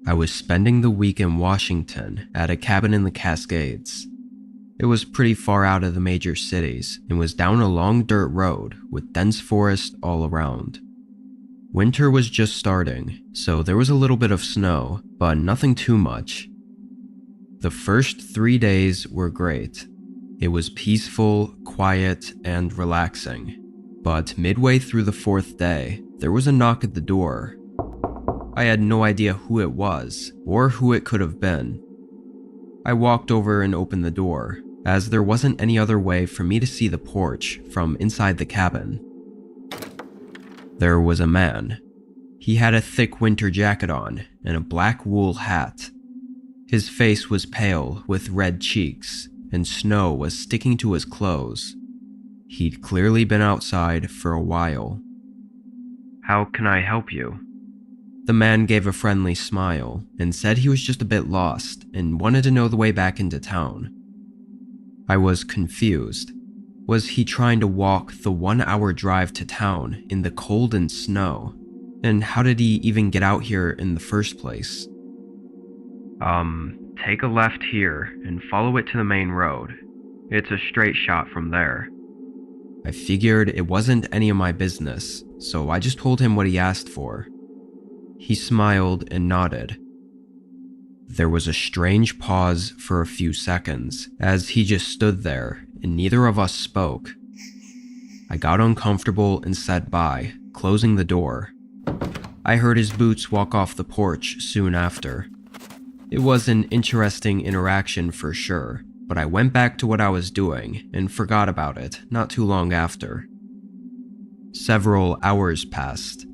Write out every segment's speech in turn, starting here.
I was spending the week in Washington at a cabin in the Cascades. It was pretty far out of the major cities and was down a long dirt road with dense forest all around. Winter was just starting, so there was a little bit of snow, but nothing too much. The first 3 days were great. It was peaceful, quiet, and relaxing. But midway through the 4th day, there was a knock at the door. I had no idea who it was, or who it could have been. I walked over and opened the door, as there wasn't any other way for me to see the porch from inside the cabin. There was a man. He had a thick winter jacket on and a black wool hat. His face was pale with red cheeks, and snow was sticking to his clothes. He'd clearly been outside for a while. "How can I help you?" The man gave a friendly smile and said he was just a bit lost and wanted to know the way back into town. I was confused. Was he trying to walk the 1-hour drive to town in the cold and snow? And how did he even get out here in the first place? Take a left here and follow it to the main road. It's a straight shot from there." I figured it wasn't any of my business, so I just told him what he asked for. He smiled and nodded. There was a strange pause for a few seconds as he just stood there and neither of us spoke. I got uncomfortable and said bye, closing the door. I heard his boots walk off the porch soon after. It was an interesting interaction for sure, but I went back to what I was doing and forgot about it not too long after. Several hours passed.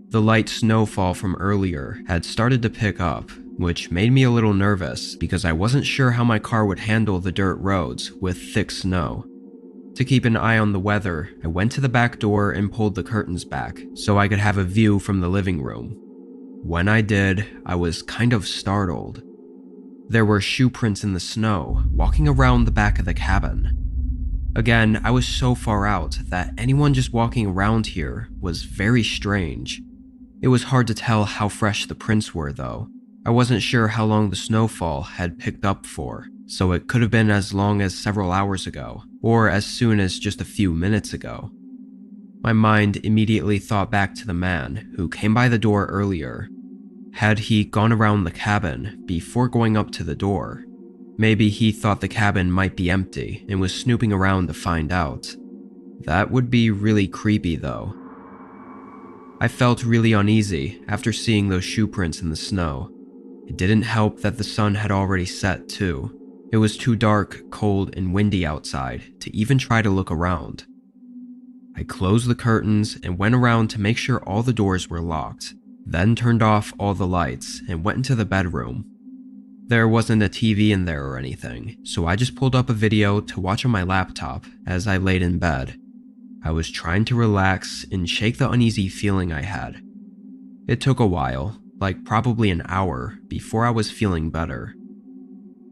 The light snowfall from earlier had started to pick up, which made me a little nervous because I wasn't sure how my car would handle the dirt roads with thick snow. To keep an eye on the weather, I went to the back door and pulled the curtains back so I could have a view from the living room. When I did, I was kind of startled. There were shoe prints in the snow, walking around the back of the cabin. Again, I was so far out that anyone just walking around here was very strange. It was hard to tell how fresh the prints were though. I wasn't sure how long the snowfall had picked up for, so it could have been as long as several hours ago, or as soon as just a few minutes ago. My mind immediately thought back to the man who came by the door earlier. Had he gone around the cabin before going up to the door? Maybe he thought the cabin might be empty and was snooping around to find out. That would be really creepy though. I felt really uneasy after seeing those shoe prints in the snow. It didn't help that the sun had already set too. It was too dark, cold, and windy outside to even try to look around. I closed the curtains and went around to make sure all the doors were locked, then turned off all the lights and went into the bedroom. There wasn't a TV in there or anything, so I just pulled up a video to watch on my laptop as I laid in bed. I was trying to relax and shake the uneasy feeling I had. It took a while, like probably an hour, before I was feeling better.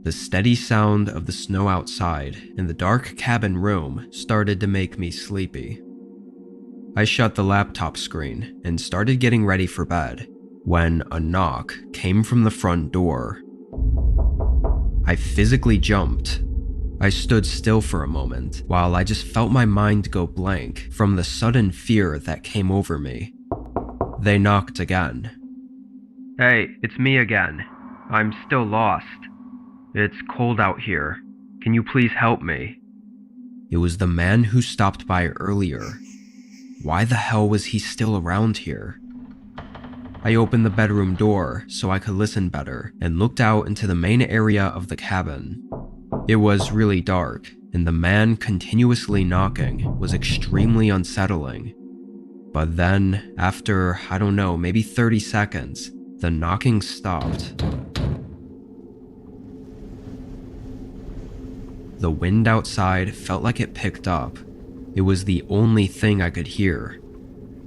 The steady sound of the snow outside in the dark cabin room started to make me sleepy. I shut the laptop screen and started getting ready for bed when a knock came from the front door. I physically jumped. I stood still for a moment while I just felt my mind go blank from the sudden fear that came over me. They knocked again. "Hey, it's me again. I'm still lost. It's cold out here. Can you please help me?" It was the man who stopped by earlier. Why the hell was he still around here? I opened the bedroom door so I could listen better and looked out into the main area of the cabin. It was really dark, and the man continuously knocking was extremely unsettling. But then, after, I don't know, maybe 30 seconds, the knocking stopped. The wind outside felt like it picked up. It was the only thing I could hear.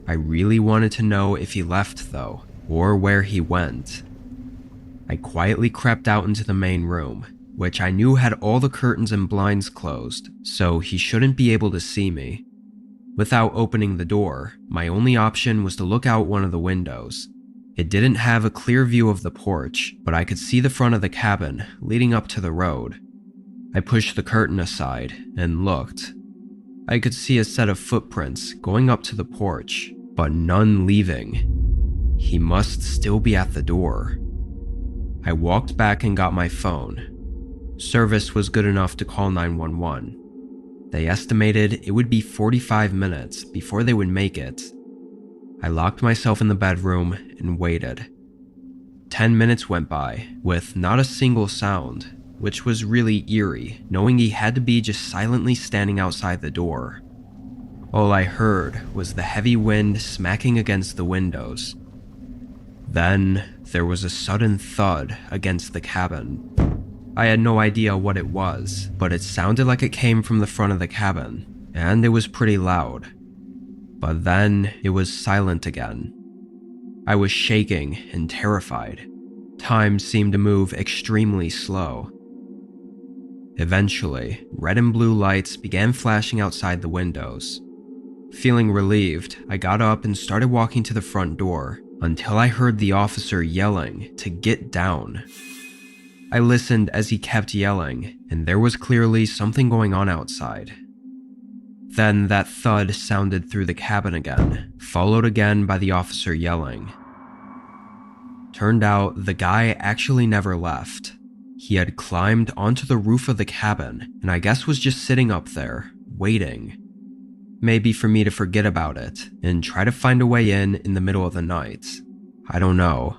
I really wanted to know if he left though, or where he went. I quietly crept out into the main room, which I knew had all the curtains and blinds closed, so he shouldn't be able to see me. Without opening the door, my only option was to look out one of the windows. It didn't have a clear view of the porch, but I could see the front of the cabin leading up to the road. I pushed the curtain aside and looked. I could see a set of footprints going up to the porch, but none leaving. He must still be at the door. I walked back and got my phone. Service was good enough to call 911. They estimated it would be 45 minutes before they would make it. I locked myself in the bedroom and waited. 10 minutes went by with not a single sound, which was really eerie, knowing he had to be just silently standing outside the door. All I heard was the heavy wind smacking against the windows. Then there was a sudden thud against the cabin. I had no idea what it was, but it sounded like it came from the front of the cabin, and it was pretty loud. But then it was silent again. I was shaking and terrified. Time seemed to move extremely slow. Eventually, red and blue lights began flashing outside the windows. Feeling relieved, I got up and started walking to the front door until I heard the officer yelling to get down. I listened as he kept yelling, and there was clearly something going on outside. Then that thud sounded through the cabin again, followed again by the officer yelling. Turned out the guy actually never left. He had climbed onto the roof of the cabin, and I guess was just sitting up there, waiting. Maybe for me to forget about it, and try to find a way in the middle of the night. I don't know.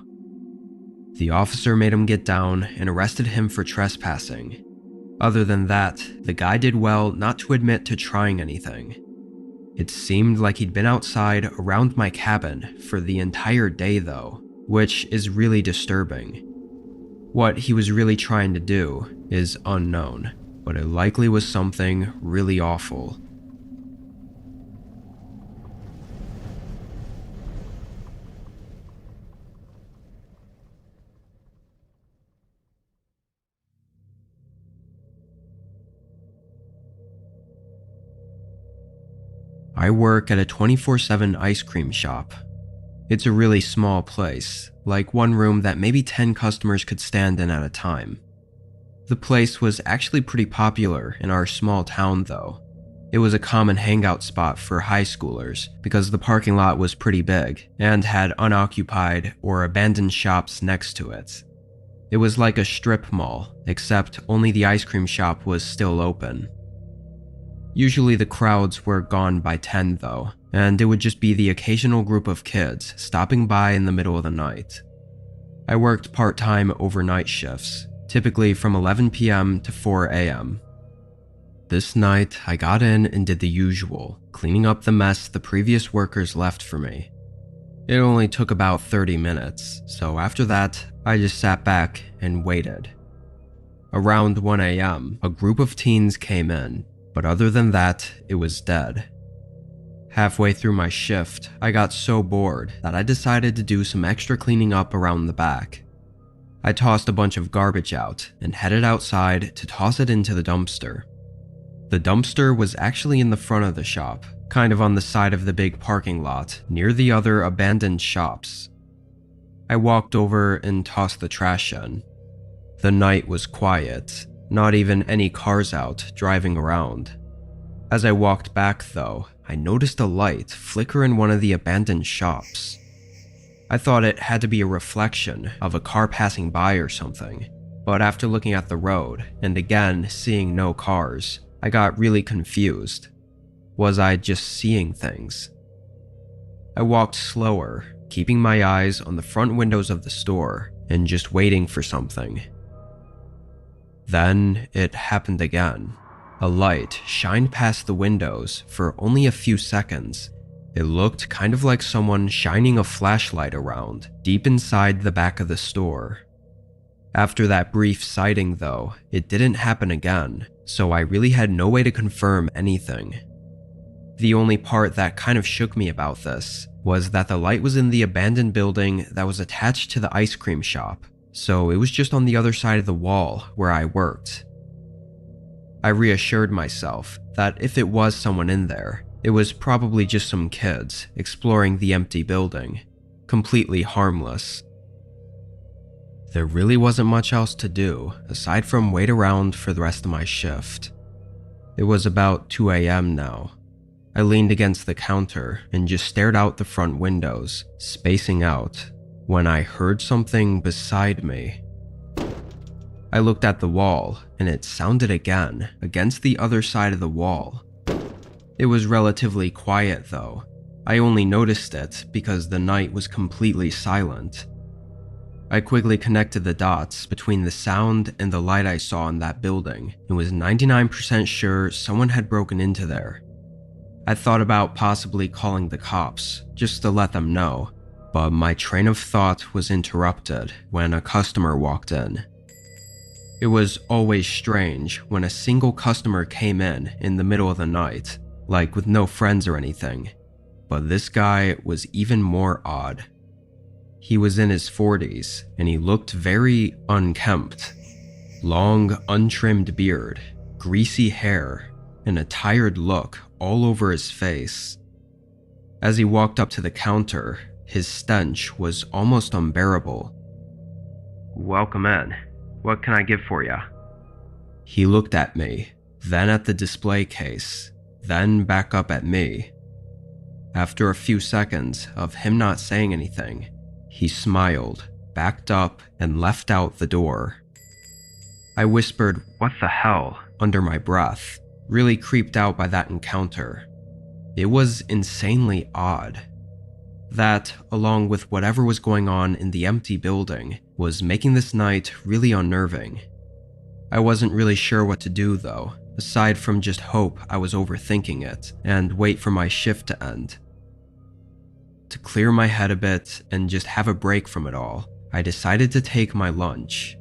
The officer made him get down and arrested him for trespassing. Other than that, the guy did well not to admit to trying anything. It seemed like he'd been outside around my cabin for the entire day though, which is really disturbing. What he was really trying to do is unknown, but it likely was something really awful. I work at a 24/7 ice cream shop. It's a really small place, like one room that maybe 10 customers could stand in at a time. The place was actually pretty popular in our small town though. It was a common hangout spot for high schoolers because the parking lot was pretty big and had unoccupied or abandoned shops next to it. It was like a strip mall, except only the ice cream shop was still open. Usually the crowds were gone by 10 though, and it would just be the occasional group of kids stopping by in the middle of the night. I worked part-time overnight shifts, typically from 11 p.m. to 4 a.m. This night, I got in and did the usual, cleaning up the mess the previous workers left for me. It only took about 30 minutes, so after that, I just sat back and waited. Around 1 a.m., a group of teens came in, but other than that, it was dead. Halfway through my shift, I got so bored that I decided to do some extra cleaning up around the back. I tossed a bunch of garbage out and headed outside to toss it into the dumpster. The dumpster was actually in the front of the shop, kind of on the side of the big parking lot, near the other abandoned shops. I walked over and tossed the trash in. The night was quiet. Not even any cars out driving around. As I walked back though, I noticed a light flicker in one of the abandoned shops. I thought it had to be a reflection of a car passing by or something, but after looking at the road and again seeing no cars, I got really confused. Was I just seeing things? I walked slower, keeping my eyes on the front windows of the store and just waiting for something. Then it happened again. A light shined past the windows for only a few seconds. It looked kind of like someone shining a flashlight around, deep inside the back of the store. After that brief sighting though, it didn't happen again, so I really had no way to confirm anything. The only part that kind of shook me about this was that the light was in the abandoned building that was attached to the ice cream shop. So it was just on the other side of the wall where I worked. I reassured myself that if it was someone in there, it was probably just some kids exploring the empty building. completely harmless. There really wasn't much else to do aside from wait around for the rest of my shift. It was about 2 a.m. now. I leaned against the counter and just stared out the front windows, spacing out, when I heard something beside me. I looked at the wall, and it sounded again, against the other side of the wall. It was relatively quiet though. I only noticed it because the night was completely silent. I quickly connected the dots between the sound and the light I saw in that building and was 99% sure someone had broken into there. I thought about possibly calling the cops, just to let them know, but my train of thought was interrupted when a customer walked in. It was always strange when a single customer came in the middle of the night, like with no friends or anything, but this guy was even more odd. He was in his 40s, and he looked very unkempt. Long, untrimmed beard, greasy hair, and a tired look all over his face. As he walked up to the counter, his stench was almost unbearable. "Welcome in. What can I get for ya?" He looked at me, then at the display case, then back up at me. After a few seconds of him not saying anything, he smiled, backed up, and left out the door. I whispered, "What the hell?" under my breath, really creeped out by that encounter. It was insanely odd. That, along with whatever was going on in the empty building, was making this night really unnerving. I wasn't really sure what to do though, aside from just hope I was overthinking it and wait for my shift to end. To clear my head a bit and just have a break from it all, I decided to take my lunch.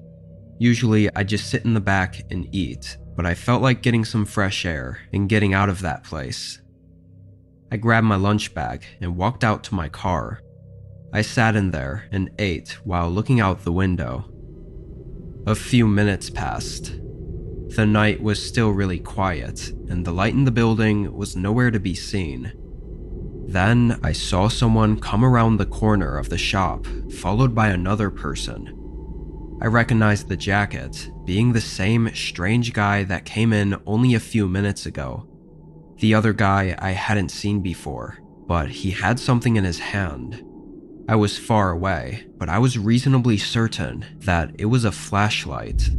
Usually I just sit in the back and eat, but I felt like getting some fresh air and getting out of that place. I grabbed my lunch bag and walked out to my car. I sat in there and ate while looking out the window. A few minutes passed. The night was still really quiet, and the light in the building was nowhere to be seen. Then I saw someone come around the corner of the shop, followed by another person. I recognized the jacket, being the same strange guy that came in only a few minutes ago. The other guy I hadn't seen before, but he had something in his hand. I was far away, but I was reasonably certain that it was a flashlight.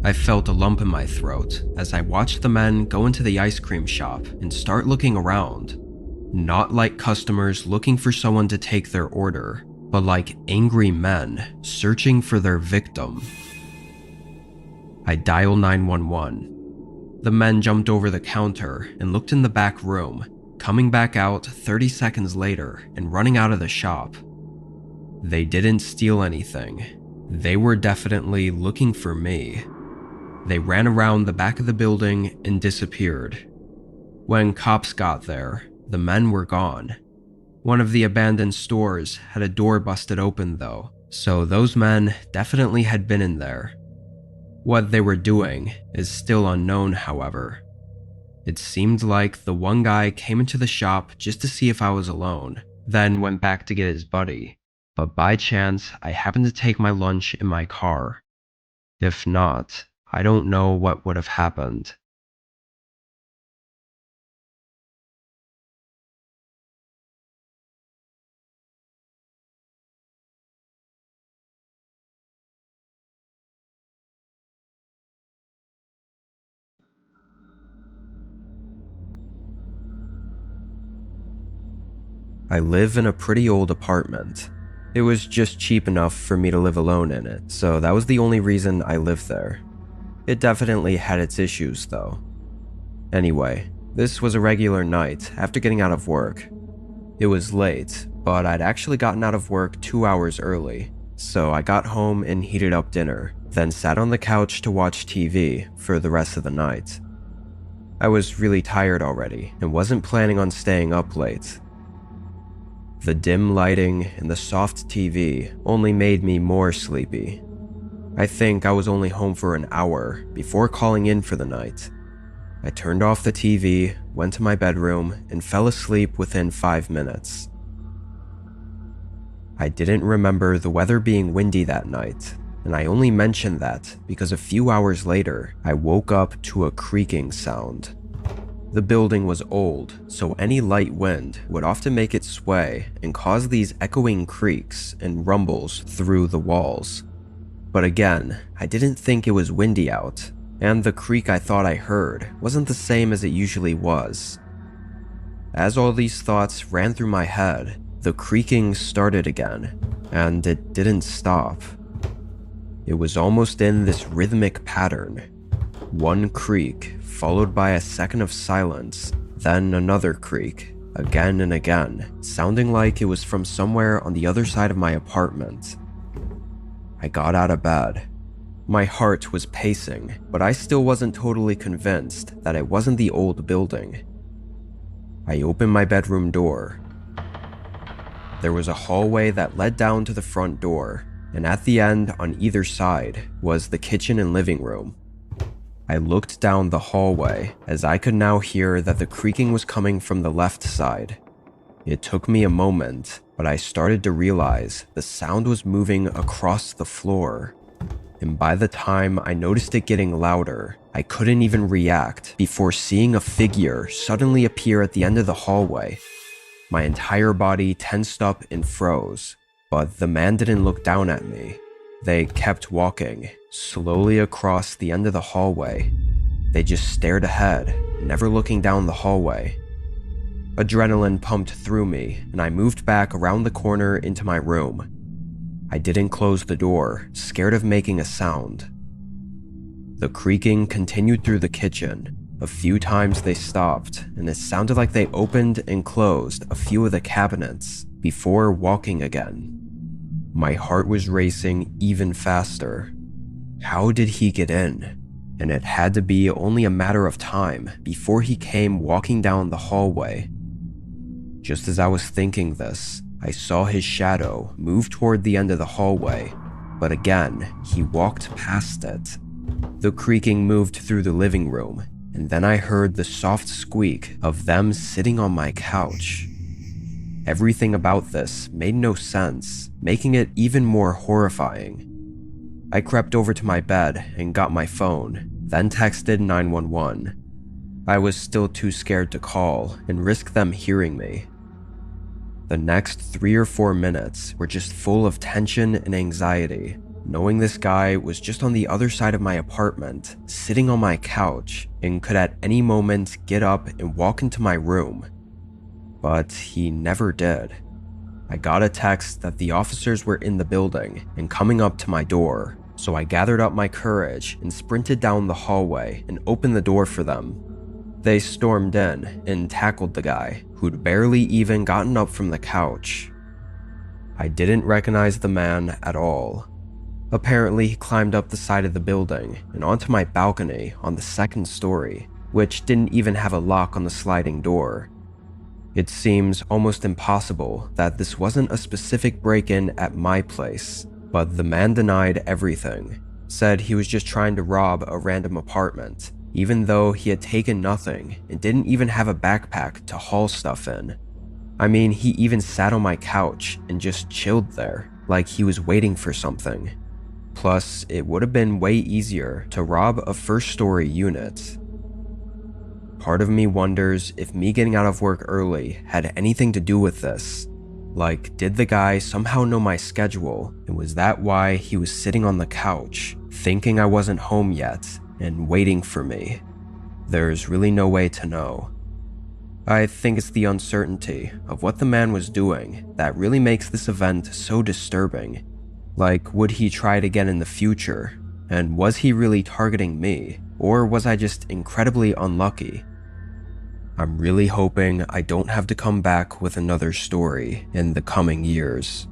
I felt a lump in my throat as I watched the men go into the ice cream shop and start looking around. Not like customers looking for someone to take their order, but like angry men searching for their victim. I dialed 911. The men jumped over the counter and looked in the back room, coming back out 30 seconds later and running out of the shop. They didn't steal anything. They were definitely looking for me. They ran around the back of the building and disappeared. When cops got there, the men were gone. One of the abandoned stores had a door busted open though, so those men definitely had been in there. What they were doing is still unknown, however. It seemed like the one guy came into the shop just to see if I was alone, then went back to get his buddy, but by chance I happened to take my lunch in my car. If not, I don't know what would have happened. I live in a pretty old apartment. It was just cheap enough for me to live alone in it, so that was the only reason I lived there. It definitely had its issues though. Anyway, this was a regular night after getting out of work. It was late, but I'd actually gotten out of work 2 hours early, so I got home and heated up dinner, then sat on the couch to watch TV for the rest of the night. I was really tired already and wasn't planning on staying up late. The dim lighting and the soft TV only made me more sleepy. I think I was only home for an hour before calling in for the night. I turned off the TV, went to my bedroom, and fell asleep within 5 minutes. I didn't remember the weather being windy that night, and I only mentioned that because a few hours later, I woke up to a creaking sound. The building was old, so any light wind would often make it sway and cause these echoing creaks and rumbles through the walls. But again, I didn't think it was windy out, and the creak I thought I heard wasn't the same as it usually was. As all these thoughts ran through my head, the creaking started again, and it didn't stop. It was almost in this rhythmic pattern. One creak, followed by a second of silence, then another creak, again and again, sounding like it was from somewhere on the other side of my apartment. I got out of bed. My heart was pacing, but I still wasn't totally convinced that it wasn't the old building. I opened my bedroom door. There was a hallway that led down to the front door, and at the end on either side was the kitchen and living room. I looked down the hallway as I could now hear that the creaking was coming from the left side. It took me a moment, but I started to realize the sound was moving across the floor. And by the time I noticed it getting louder, I couldn't even react before seeing a figure suddenly appear at the end of the hallway. My entire body tensed up and froze, but the man didn't look down at me. They kept walking, slowly across the end of the hallway. They just stared ahead, never looking down the hallway. Adrenaline pumped through me, and I moved back around the corner into my room. I didn't close the door, scared of making a sound. The creaking continued through the kitchen. A few times they stopped, and it sounded like they opened and closed a few of the cabinets before walking again. My heart was racing even faster. How did he get in? And it had to be only a matter of time before he came walking down the hallway. Just as I was thinking this, I saw his shadow move toward the end of the hallway, but again, he walked past it. The creaking moved through the living room, and then I heard the soft squeak of them sitting on my couch. Everything about this made no sense, making it even more horrifying. I crept over to my bed and got my phone, then texted 911. I was still too scared to call and risk them hearing me. The next 3 or 4 minutes were just full of tension and anxiety, knowing this guy was just on the other side of my apartment, sitting on my couch, and could at any moment get up and walk into my room. But he never did. I got a text that the officers were in the building and coming up to my door, so I gathered up my courage and sprinted down the hallway and opened the door for them. They stormed in and tackled the guy, who'd barely even gotten up from the couch. I didn't recognize the man at all. Apparently, he climbed up the side of the building and onto my balcony on the second story, which didn't even have a lock on the sliding door. It seems almost impossible that this wasn't a specific break-in at my place, but the man denied everything, said he was just trying to rob a random apartment, even though he had taken nothing and didn't even have a backpack to haul stuff in. I mean, he even sat on my couch and just chilled there, like he was waiting for something. Plus, it would have been way easier to rob a first-story unit. Part of me wonders if me getting out of work early had anything to do with this. Like, did the guy somehow know my schedule, and was that why he was sitting on the couch, thinking I wasn't home yet, and waiting for me? There's really no way to know. I think it's the uncertainty of what the man was doing that really makes this event so disturbing. Like, would he try it again in the future? And was he really targeting me? Or was I just incredibly unlucky? I'm really hoping I don't have to come back with another story in the coming years.